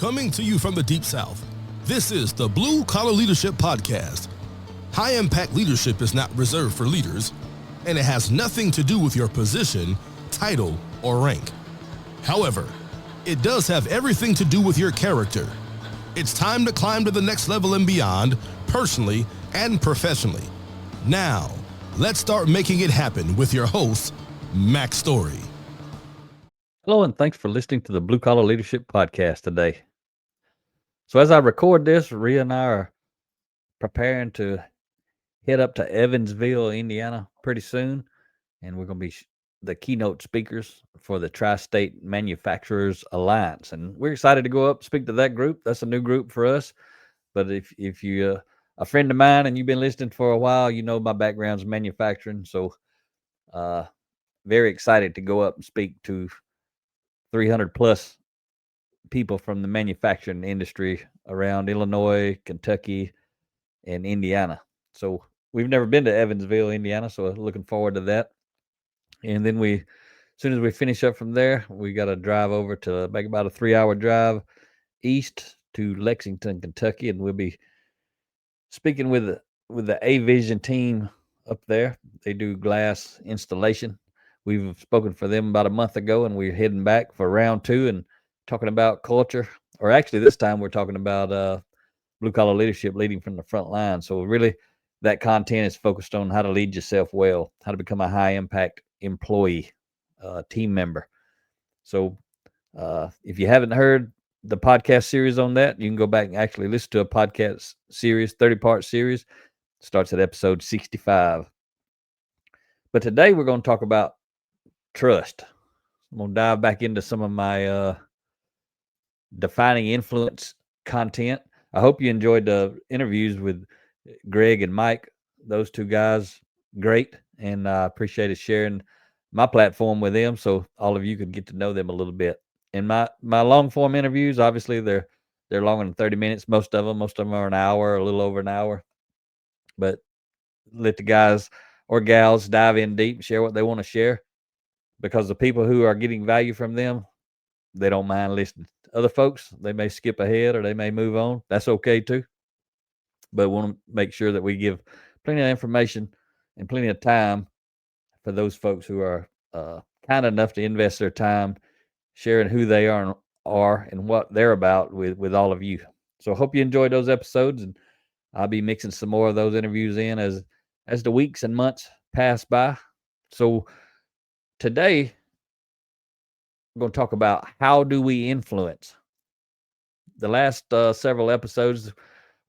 Coming to you from the Deep South, this is the Blue Collar Leadership Podcast. High-impact leadership is not reserved for leaders, and it has nothing to do with your position, title, or rank. However, it does have everything to do with your character. It's time to climb to the next level and beyond, personally and professionally. Now, let's start making it happen with your host, Mack Story. Hello, and thanks for listening to the Blue Collar Leadership Podcast today. So as I record this, Rhea and I are preparing to head up to Evansville, Indiana pretty soon, and we're going to be the keynote speakers for the Tri-State Manufacturers Alliance. And we're excited to go up and speak to that group. That's a new group for us. But if you're a friend of mine and you've been listening for a while, you know my background's manufacturing. So very excited to go up and speak to 300 plus people from the manufacturing industry around Illinois, Kentucky, and Indiana. So we've never been to Evansville, Indiana, so looking forward to that. And then as soon as we finish up from there, we got to drive over to make about a 3-hour drive east to Lexington, Kentucky, and we'll be speaking with the A-Vision team up there. They do glass installation. We've spoken for them about a month ago, and we're heading back for round 2 and talking about culture. Or actually, this time we're talking about blue-collar leadership, leading from the front line. So really, that content is focused on how to lead yourself well, how to become a high-impact employee, team member. So if you haven't heard the podcast series on that, you can go back and actually listen to a podcast series, 30-part series. It starts at episode 65. But today we're going to talk about trust. I'm going to dive back into some of my defining influence content. I hope you enjoyed the interviews with Greg and Mike. Those two guys, great. And I appreciated sharing my platform with them so all of you could get to know them a little bit. And my long form interviews, obviously they're longer than 30 minutes. Most of them are an hour, a little over an hour. But let the guys or gals dive in deep, share what they want to share, because the people who are getting value from them, they don't mind listening. Other folks, they may skip ahead or they may move on. That's okay too. But we want to make sure that we give plenty of information and plenty of time for those folks who are kind enough to invest their time sharing who they are and what they're about with all of you. So I hope you enjoyed those episodes, and I'll be mixing some more of those interviews in as the weeks and months pass by. So today, we're going to talk about how do we influence. The last several episodes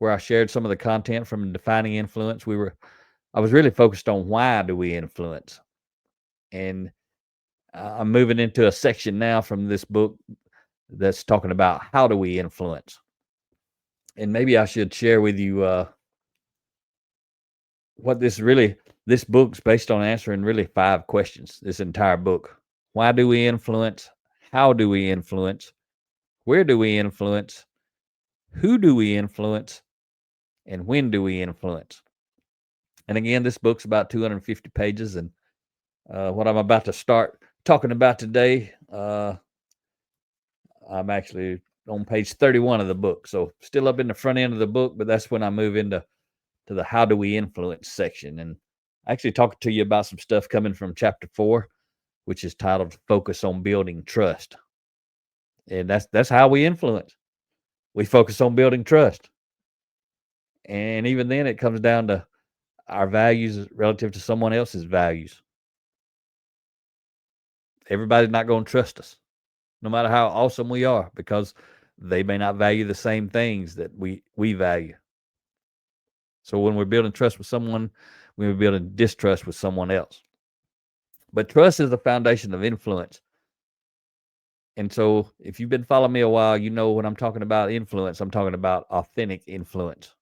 where I shared some of the content from defining influence, I was really focused on why do we influence. And I'm moving into a section now from this book that's talking about how do we influence. And maybe I should share with you what this book's based on, answering really 5 questions, this entire book. Why do we influence? How do we influence? Where do we influence? Who do we influence? And when do we influence? And again, this book's about 250 pages. And what I'm about to start talking about today, I'm actually on page 31 of the book. So still up in the front end of the book, but that's when I move into the how do we influence section. And I actually talking to you about some stuff coming from chapter 4, which is titled Focus on Building Trust. And that's how we influence. We focus on building trust. And even then, it comes down to our values relative to someone else's values. Everybody's not going to trust us, no matter how awesome we are, because they may not value the same things that we value. So when we're building trust with someone, we're building distrust with someone else. But trust is the foundation of influence. And so if you've been following me a while, you know when I'm talking about influence, I'm talking about authentic influence.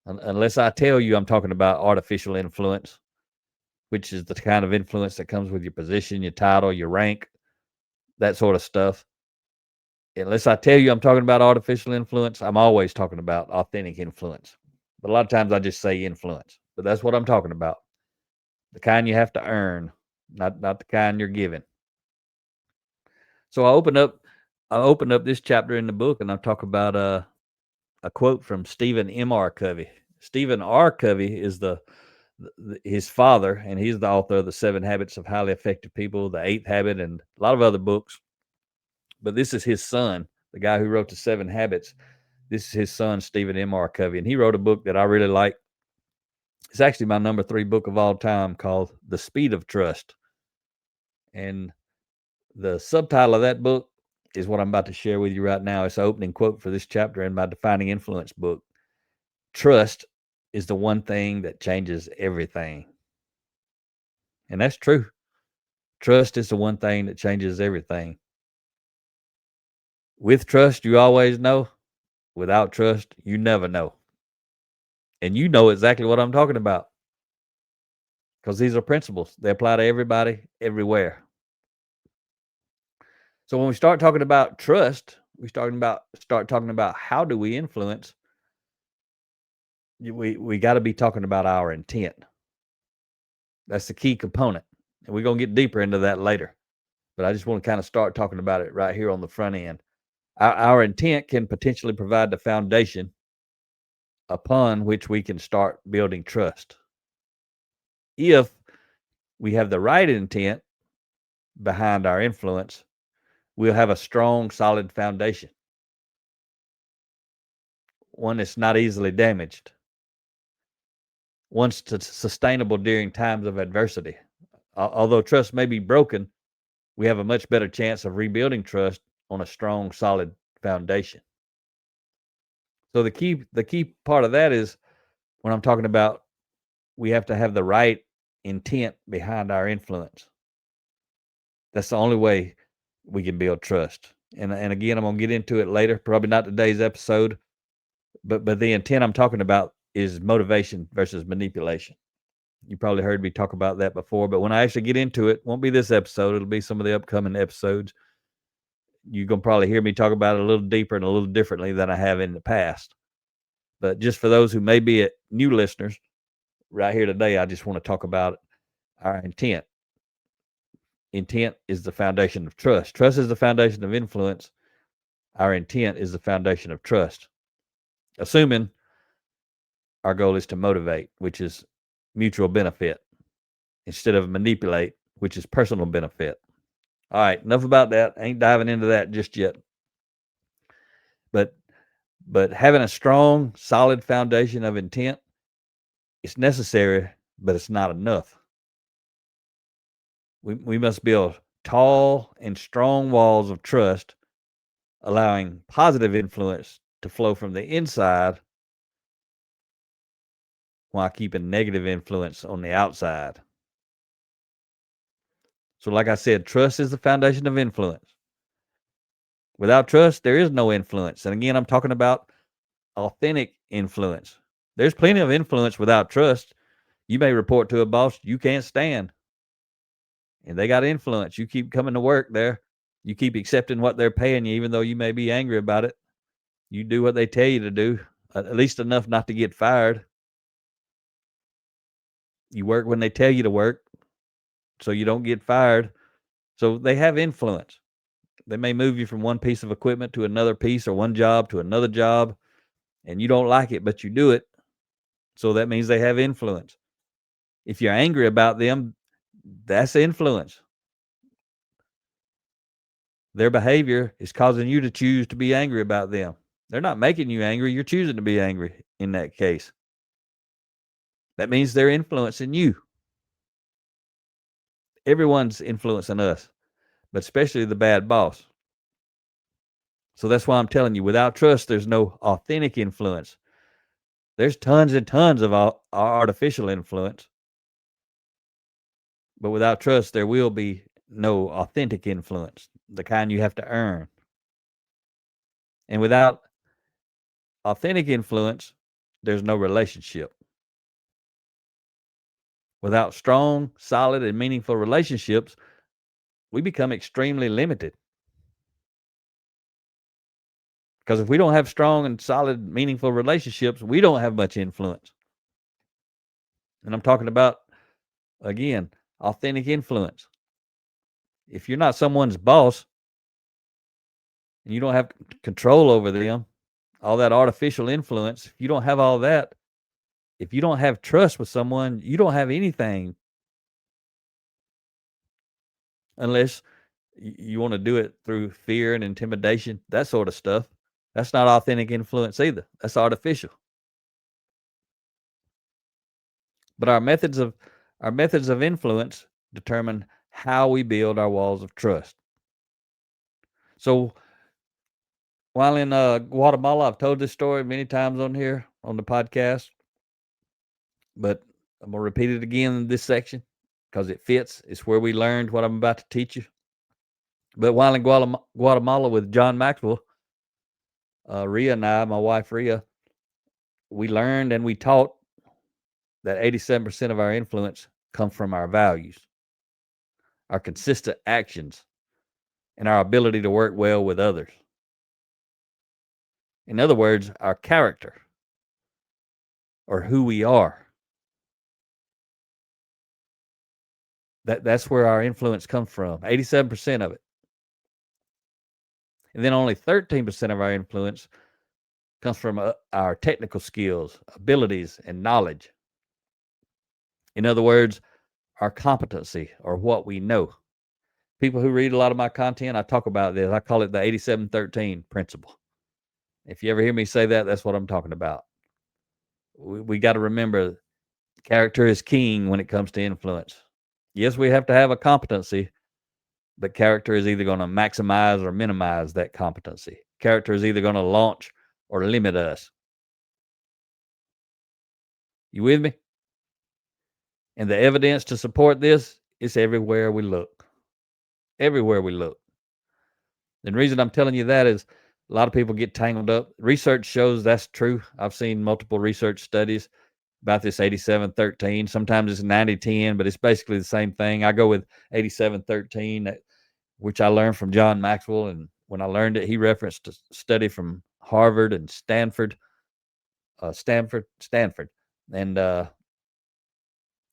Unless I tell you I'm talking about artificial influence, which is the kind of influence that comes with your position, your title, your rank, that sort of stuff. Unless I tell you I'm talking about artificial influence, I'm always talking about authentic influence. But a lot of times I just say influence. But that's what I'm talking about. The kind you have to earn, not the kind you're given. So I open up I opened up this chapter in the book and I talk about a quote from Stephen M.R. Covey. Stephen R. Covey is his father, and he's the author of the 7 Habits of Highly Effective People, the 8th Habit, and a lot of other books. But this is his son, the guy who wrote the 7 Habits. This is his son, Stephen M.R. Covey, and he wrote a book that I really like. It's actually my number 3 book of all time, called The Speed of Trust. And the subtitle of that book is what I'm about to share with you right now. It's the opening quote for this chapter in my Defining Influence book. Trust is the one thing that changes everything. And that's true. Trust is the one thing that changes everything. With trust, you always know. Without trust, you never know. And you know exactly what I'm talking about, because these are principles. They apply to everybody, everywhere. So when we start talking about trust, we start talking about how do we influence. We got to be talking about our intent. That's the key component. And we're going to get deeper into that later. But I just want to kind of start talking about it right here on the front end. Our intent can potentially provide the foundation upon which we can start building trust. If we have the right intent behind our influence, we'll have a strong, solid foundation, one that's not easily damaged, one that's sustainable during times of adversity. Although trust may be broken, we have a much better chance of rebuilding trust on a strong, solid foundation. So the key part of that is, when I'm talking about, we have to have the right intent behind our influence. That's the only way we can build trust. And again, I'm going to get into it later, probably not today's episode, but the intent I'm talking about is motivation versus manipulation. You probably heard me talk about that before, but when I actually get into it, won't be this episode, it'll be some of the upcoming episodes. You're going to probably hear me talk about it a little deeper and a little differently than I have in the past. But just for those who may be new listeners, right here today, I just want to talk about our intent. Intent is the foundation of trust. Trust is the foundation of influence. Our intent is the foundation of trust. Assuming our goal is to motivate, which is mutual benefit, instead of manipulate, which is personal benefit. All right, enough about that. I ain't diving into that just yet. But having a strong, solid foundation of intent, it's necessary, but it's not enough. We must build tall and strong walls of trust, allowing positive influence to flow from the inside while keeping negative influence on the outside. So like I said, trust is the foundation of influence. Without trust, there is no influence. And again, I'm talking about authentic influence. There's plenty of influence without trust. You may report to a boss you can't stand, and they got influence. You keep coming to work there. You keep accepting what they're paying you, even though you may be angry about it. You do what they tell you to do, at least enough not to get fired. You work when they tell you to work, so you don't get fired. So they have influence. They may move you from one piece of equipment to another piece, or one job to another job, and you don't like it, but you do it. So that means they have influence. If you're angry about them, that's influence. Their behavior is causing you to choose to be angry about them. They're not making you angry. You're choosing to be angry in that case. That means they're influencing you. Everyone's influencing us, but especially the bad boss. So that's why I'm telling you, without trust, there's no authentic influence. There's tons and tons of artificial influence. But without trust, there will be no authentic influence, the kind you have to earn. And without authentic influence, there's no relationship. Without strong, solid, and meaningful relationships, we become extremely limited. Because if we don't have strong and solid, meaningful relationships, we don't have much influence. And I'm talking about, again, authentic influence. If you're not someone's boss, and you don't have control over them, all that artificial influence, if you don't have all that, if you don't have trust with someone, you don't have anything unless you want to do it through fear and intimidation, that sort of stuff. That's not authentic influence either. That's artificial. But our methods of influence determine how we build our walls of trust. So while in Guatemala, I've told this story many times on here on the podcast, but I'm gonna repeat it again in this section because it fits. It's where we learned what I'm about to teach you. But while in Guatemala with John Maxwell, Rhea and I, my wife Rhea, we learned and we taught that 87% of our influence comes from our values, our consistent actions, and our ability to work well with others. In other words, our character or who we are. That's where our influence comes from, 87% of it. And then only 13% of our influence comes from our technical skills, abilities, and knowledge. In other words, our competency or what we know. People who read a lot of my content, I talk about this. I call it the 87-13 principle. If you ever hear me say that, that's what I'm talking about. We got to remember character is king when it comes to influence. Yes, we have to have a competency, but character is either going to maximize or minimize that competency. Character is either going to launch or limit us. You with me? And the evidence to support this is everywhere we look. Everywhere we look. And the reason I'm telling you that is a lot of people get tangled up. Research shows that's true. I've seen multiple research studies about this 87-13. Sometimes it's 90-10, but it's basically the same thing. I go with 87-13, which I learned from John Maxwell. And when I learned it, he referenced a study from Harvard and Stanford. And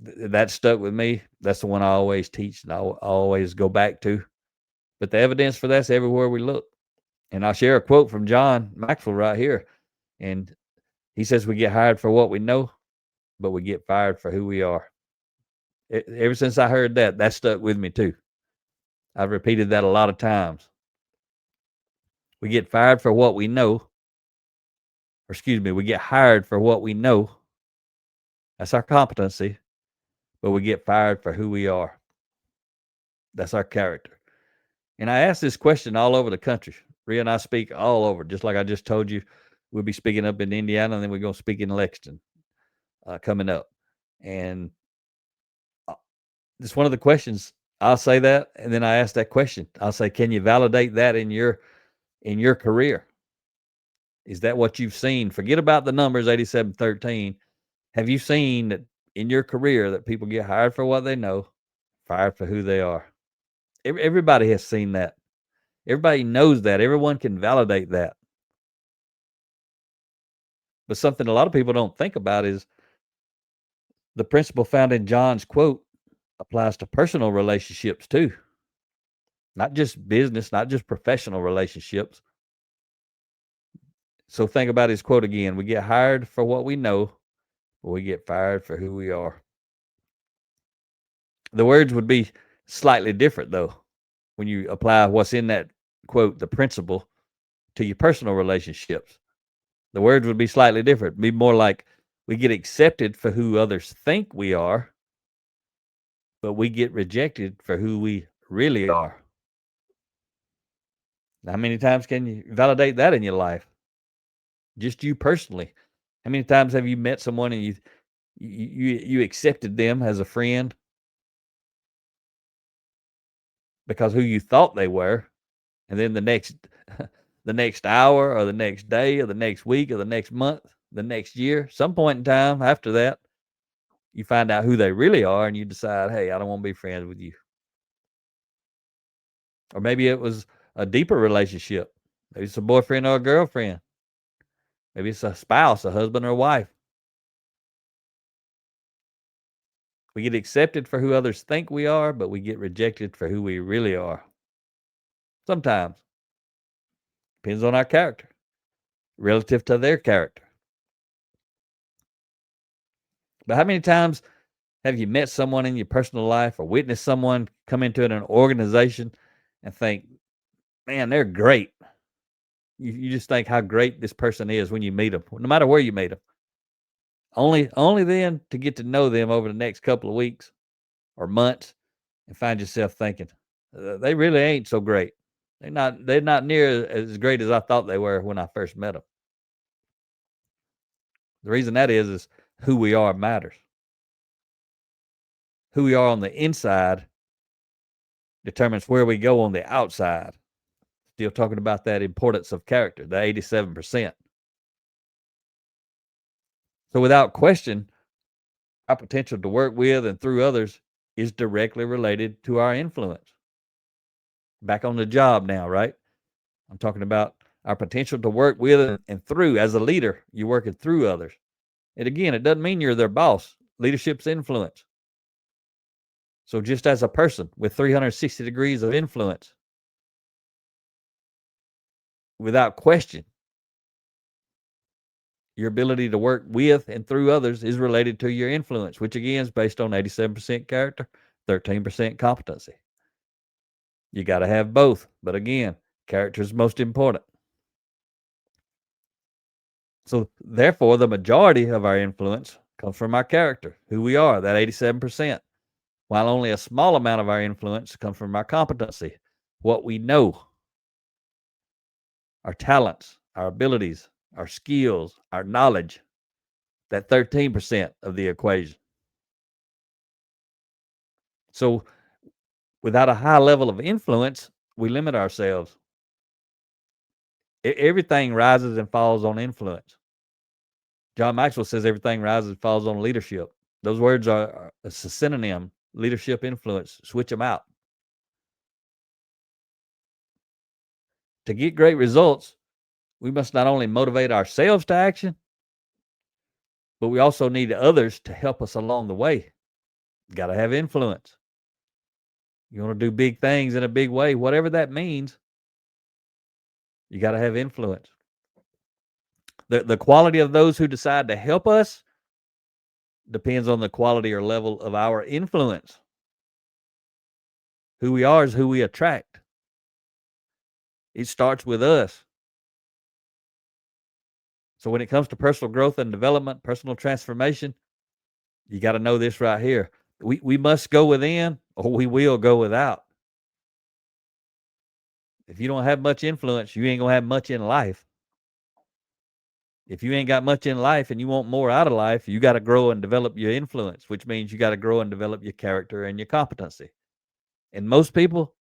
that stuck with me. That's the one I always teach and I always go back to. But the evidence for that's everywhere we look. And I'll share a quote from John Maxwell right here. And he says, we get hired for what we know, but we get fired for who we are. Ever since I heard that, that stuck with me too. I've repeated that a lot of times. We get fired for what we know. Or excuse me, we get hired for what we know. That's our competency. But we get fired for who we are. That's our character. And I ask this question all over the country. Rhea and I speak all over, just like I just told you. We'll be speaking up in Indiana, and then we're going to speak in Lexington coming up. And it's one of the questions. I'll say that, and then I ask that question. I'll say, can you validate that in your career? Is that what you've seen? Forget about the numbers, 87-13. Have you seen that in your career that people get hired for what they know, fired for who they are? Everybody has seen that. Everybody knows that. Everyone can validate that. But something a lot of people don't think about is the principle found in John's quote applies to personal relationships too. Not just business, not just professional relationships. So think about his quote again. We get hired for what we know, but we get fired for who we are. The words would be slightly different though when you apply what's in that quote, the principle, to your personal relationships. The words would be slightly different. It'd be more like we get accepted for who others think we are, but we get rejected for who we really are. How many times can you validate that in your life? Just you personally. How many times have you met someone and you accepted them as a friend because who you thought they were, and then the next hour or the next day or the next week or the next month, the next year, some point in time after that, you find out who they really are and you decide, hey, I don't want to be friends with you. Or maybe it was a deeper relationship. Maybe it's a boyfriend or a girlfriend. Maybe it's a spouse, a husband or a wife. We get accepted for who others think we are, but we get rejected for who we really are. Sometimes. Depends on our character relative to their character. But how many times have you met someone in your personal life or witnessed someone come into an organization and think, man, they're great? You just think how great this person is when you meet them, no matter where you meet them. Only then to get to know them over the next couple of weeks or months and find yourself thinking, they really ain't so great. They're not near as great as I thought they were when I first met them. The reason that is who we are matters. Who we are on the inside determines where we go on the outside. Still talking about that importance of character, the 87%. So without question, our potential to work with and through others is directly related to our influence. Back on the job now, right? I'm talking about our potential to work with and through. As a leader, you're working through others. And again, it doesn't mean you're their boss. Leadership's influence. So just as a person with 360 degrees of influence, without question, your ability to work with and through others is related to your influence, which again is based on 87% character, 13% competency. You got to have both. But again, character is most important. So therefore, the majority of our influence comes from our character, who we are, that 87%, while only a small amount of our influence comes from our competency, what we know, our talents, our abilities, our skills, our knowledge, that 13% of the equation. So without a high level of influence, we limit ourselves. Everything rises and falls on influence. John Maxwell says everything rises and falls on leadership. Those words are a synonym, leadership, influence. Switch them out. To get great results, we must not only motivate ourselves to action, but we also need others to help us along the way. Got to have influence. You want to do big things in a big way, whatever that means, you got to have influence. The quality of those who decide to help us depends on the quality or level of our influence. Who we are is who we attract. It starts with us. So when it comes to personal growth and development, personal transformation, you got to know this right here. We must go within or we will go without. If you don't have much influence, you ain't going to have much in life. If you ain't got much in life and you want more out of life, you got to grow and develop your influence, which means you got to grow and develop your character and your competency. And most people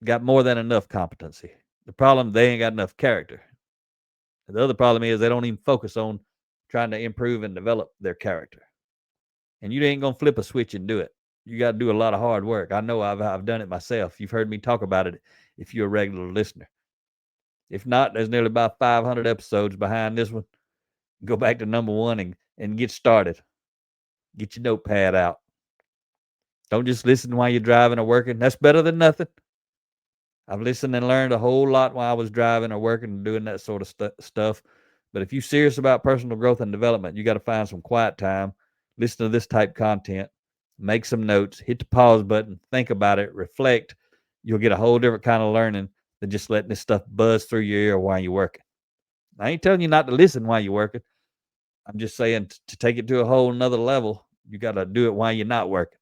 got more than enough competency. The problem, they ain't got enough character. The other problem is they don't even focus on trying to improve and develop their character. And you ain't going to flip a switch and do it. You got to do a lot of hard work. I know I've done it myself. You've heard me talk about it if you're a regular listener. If not, there's nearly about 500 episodes behind this one. Go back to number 1 and get started. Get your notepad out. Don't just listen while you're driving or working. That's better than nothing. I've listened and learned a whole lot while I was driving or working and doing that sort of stuff. But if you're serious about personal growth and development, you got to find some quiet time, listen to this type content, make some notes, hit the pause button, think about it, reflect. You'll get a whole different kind of learning than just letting this stuff buzz through your ear while you're working. I ain't telling you not to listen while you're working. I'm just saying to take it to a whole nother level, you got to do it while you're not working.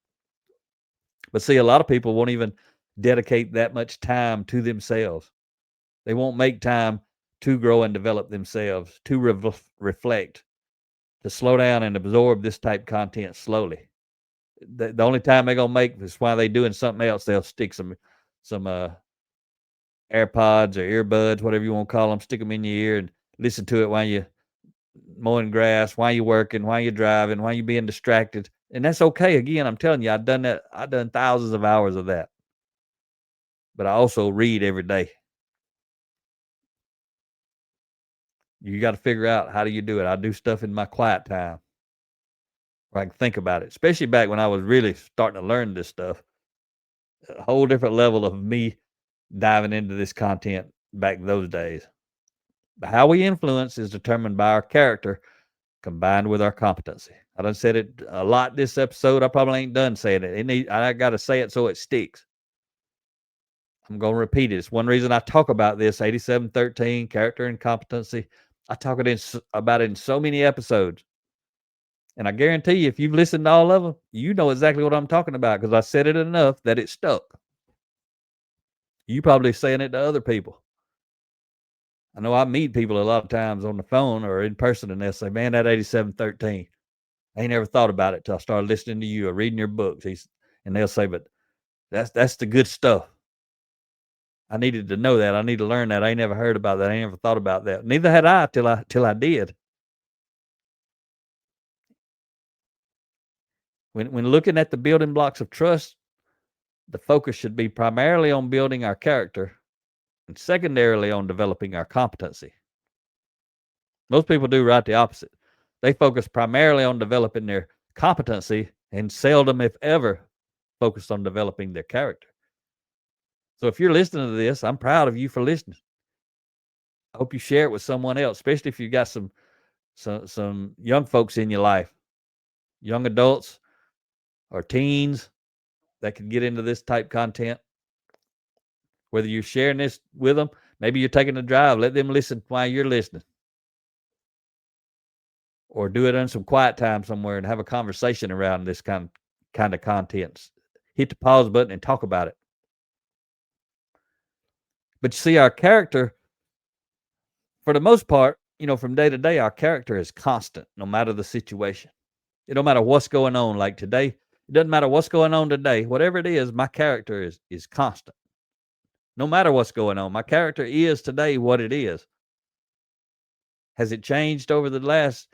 But see, a lot of people won't even dedicate that much time to themselves. They won't make time to grow and develop themselves, to reflect, to slow down and absorb this type of content slowly. The only time they're going to make is while they're doing something else. They'll stick some AirPods or earbuds, whatever you want to call them, stick them in your ear and listen to it while you're mowing grass, while you're working, while you're driving, while you're being distracted. And that's okay. Again, I'm telling you, I've done that. I've done thousands of hours of that. But I also read every day. You got to figure out how do you do it. I do stuff in my quiet time where I can think about it, especially back when I was really starting to learn this stuff. A whole different level of me diving into this content back those days. But how we influence is determined by our character combined with our competency. I done said it a lot this episode. I probably ain't done saying it. I got to say it so it sticks. I'm going to repeat it. It's one reason I talk about this 8713 character and competency. I talk about it in so many episodes. And I guarantee you, if you've listened to all of them, you know exactly what I'm talking about because I said it enough that it stuck. You probably saying it to other people. I know I meet people a lot of times on the phone or in person, and they'll say, man, that 8713, I ain't never thought about it till I started listening to you or reading your books. And they'll say, but that's the good stuff. I needed to know that. I need to learn that. I ain't never heard about that. I ain't never thought about that. Neither had I till I did. When looking at the building blocks of trust, the focus should be primarily on building our character and secondarily on developing our competency. Most people do right the opposite. They focus primarily on developing their competency and seldom, if ever, focus on developing their character. So if you're listening to this, I'm proud of you for listening. I hope you share it with someone else, especially if you got some young folks in your life, young adults or teens that could get into this type content. Whether you're sharing this with them, maybe you're taking a drive, let them listen while you're listening. Or do it in some quiet time somewhere and have a conversation around this kind of contents. Hit the pause button and talk about it. But you see, our character, for the most part, from day to day, our character is constant, no matter the situation. It don't matter what's going on. Like today, it doesn't matter what's going on today. Whatever it is, my character is constant. No matter what's going on, my character is today what it is. Has it changed over the last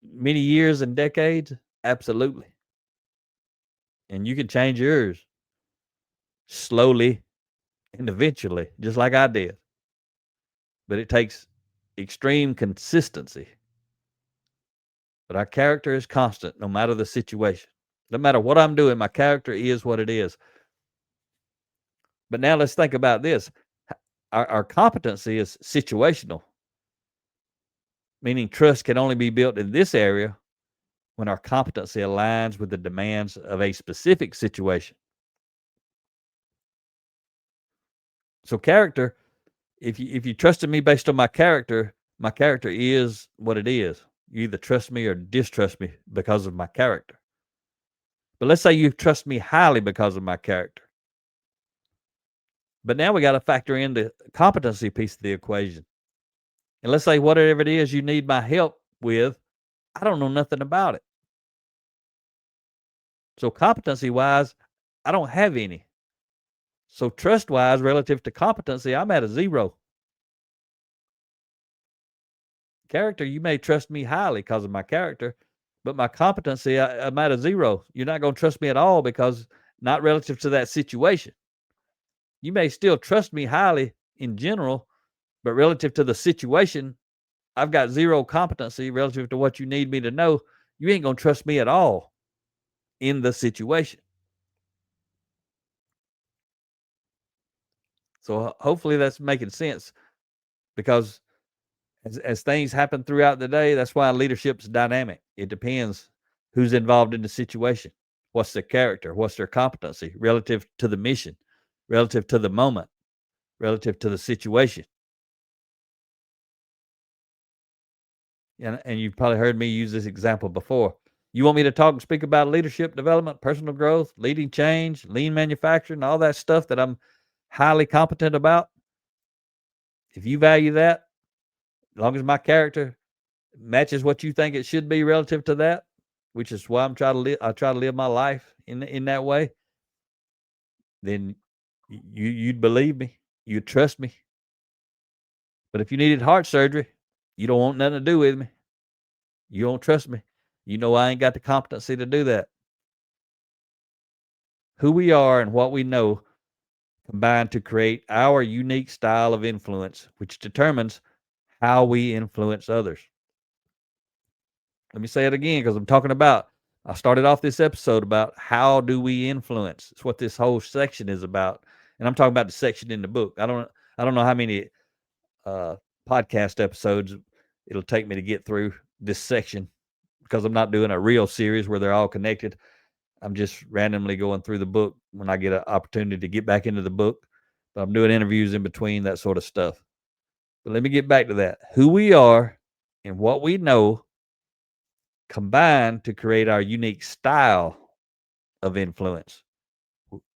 many years and decades? Absolutely. And you can change yours slowly and eventually, just like I did. But it takes extreme consistency. But our character is constant no matter the situation. No matter what I'm doing, my character is what it is. But now let's think about this. Our competency is situational, meaning trust can only be built in this area when our competency aligns with the demands of a specific situation. So character, if you trusted me based on my character is what it is. You either trust me or distrust me because of my character. But let's say you trust me highly because of my character. But now we got to factor in the competency piece of the equation. And let's say whatever it is you need my help with, I don't know nothing about it. So competency-wise, I don't have any. So trust-wise, relative to competency, I'm at a 0. Character, you may trust me highly because of my character, but my competency, I'm at a 0. You're not going to trust me at all because not relative to that situation. You may still trust me highly in general, but relative to the situation, I've got 0 competency relative to what you need me to know. You ain't going to trust me at all in the situation. So hopefully that's making sense, because as things happen throughout the day, that's why leadership's dynamic. It depends who's involved in the situation. What's their character? What's their competency relative to the mission, relative to the moment, relative to the situation? And you've probably heard me use this example before. You want me to talk and speak about leadership development, personal growth, leading change, lean manufacturing, all that stuff that I'm highly competent about? If you value that, as long as my character matches what you think it should be relative to that, which is why I try to live my life in that way, then you'd believe me, you'd trust me. But if you needed heart surgery, you don't want nothing to do with me. You don't trust me. You know I ain't got the competency to do that. Who we are and what we know combine to create our unique style of influence, which determines how we influence others. Let me say it again, because I started off this episode about how do we influence. It's what this whole section is about. And I'm talking about the section in the book. I don't know how many podcast episodes it'll take me to get through this section, because I'm not doing a real series where they're all connected. I'm just randomly going through the book when I get an opportunity to get back into the book. But I'm doing interviews in between, that sort of stuff. But let me get back to that. Who we are and what we know combine to create our unique style of influence.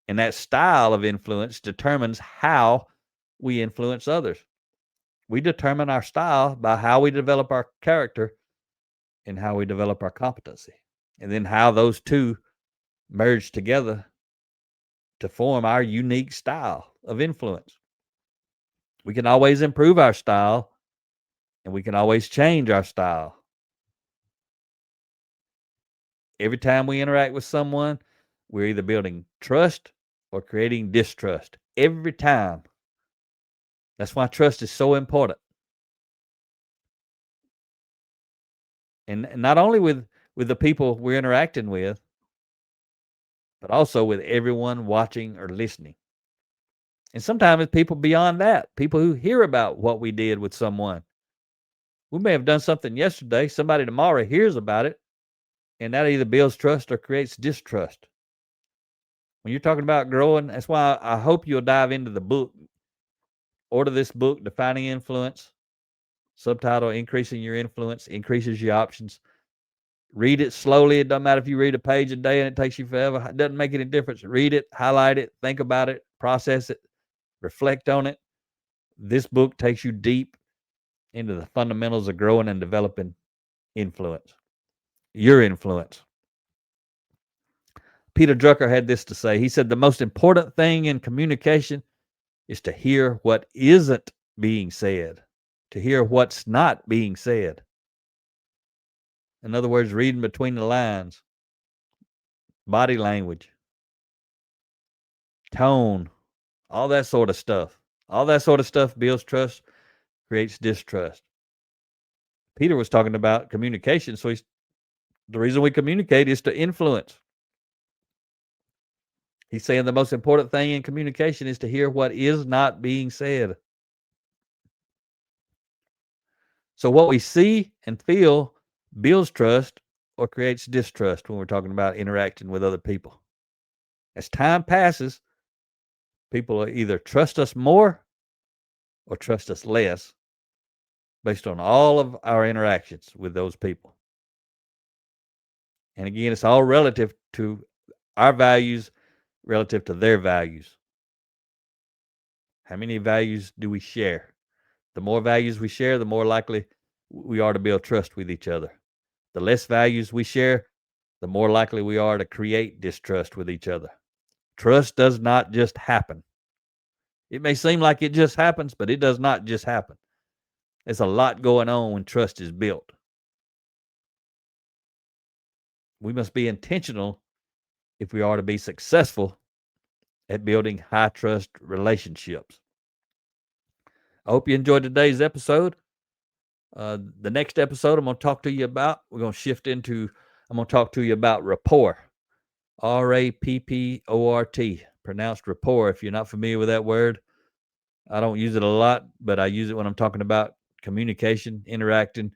And that style of influence determines how we influence others. We determine our style by how we develop our character and how we develop our competency. And then how those two merge together to form our unique style of influence. We can always improve our style, and we can always change our style. Every time we interact with someone, we're either building trust or creating distrust. Every time. That's why trust is so important. And not only with the people we're interacting with, but also with everyone watching or listening. And sometimes it's people beyond that, people who hear about what we did with someone. We may have done something yesterday, somebody tomorrow hears about it, and that either builds trust or creates distrust. When you're talking about growing, that's why I hope you'll dive into the book. Order this book, Defining Influence. Subtitle, Increasing Your Influence, increases your options. Read it slowly. It doesn't matter if you read a page a day and it takes you forever. It doesn't make any difference. Read it, highlight it, think about it, process it, reflect on it. This book takes you deep into the fundamentals of growing and developing influence. Your influence. Peter Drucker had this to say. He said, the most important thing in communication is to hear what isn't being said, to hear what's not being said. In other words, reading between the lines, body language, tone, all that sort of stuff. All that sort of stuff builds trust, creates distrust. Peter was talking about communication, so the reason we communicate is to influence. He's saying the most important thing in communication is to hear what is not being said. So what we see and feel builds trust or creates distrust when we're talking about interacting with other people. As time passes, people will either trust us more or trust us less based on all of our interactions with those people. And again, it's all relative to our values relative to their values. How many values do we share? The more values we share, the more likely we are to build trust with each other. The less values we share, the more likely we are to create distrust with each other. Trust does not just happen. It may seem like it just happens, but it does not just happen. There's a lot going on when trust is built. We must be intentional if we are to be successful at building high trust relationships. I hope you enjoyed today's episode. The next episode I'm going to talk to you about, I'm going to talk to you about rapport. R-A-P-P-O-R-T, pronounced rapport. If you're not familiar with that word, I don't use it a lot, but I use it when I'm talking about communication, interacting,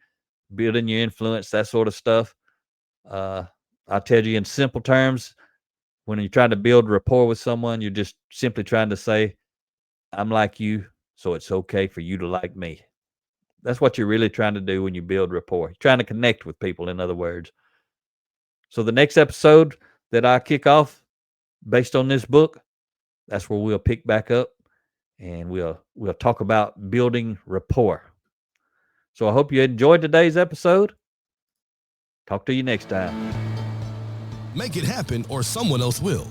building your influence, that sort of stuff. I'll tell you in simple terms, when you're trying to build rapport with someone, you're just simply trying to say, I'm like you, so it's okay for you to like me. That's what you're really trying to do when you build rapport. You're trying to connect with people, in other words. So the next episode that I kick off based on this book, that's where we'll pick back up and we'll talk about building rapport. So I hope you enjoyed today's episode. Talk to you next time. Make it happen or someone else will.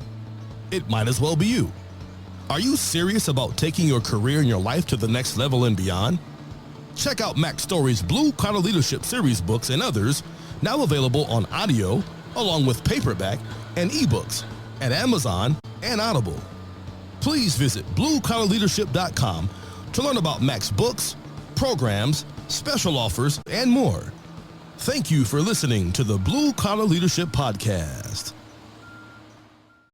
It might as well be you. Are you serious about taking your career and your life to the next level and beyond? Check out Mack Story's Blue Collar Leadership series books and others, now available on audio, along with paperback and ebooks at Amazon and Audible. Please visit bluecollarleadership.com to learn about Mack's books, programs, special offers, and more. Thank you for listening to the Blue Collar Leadership Podcast.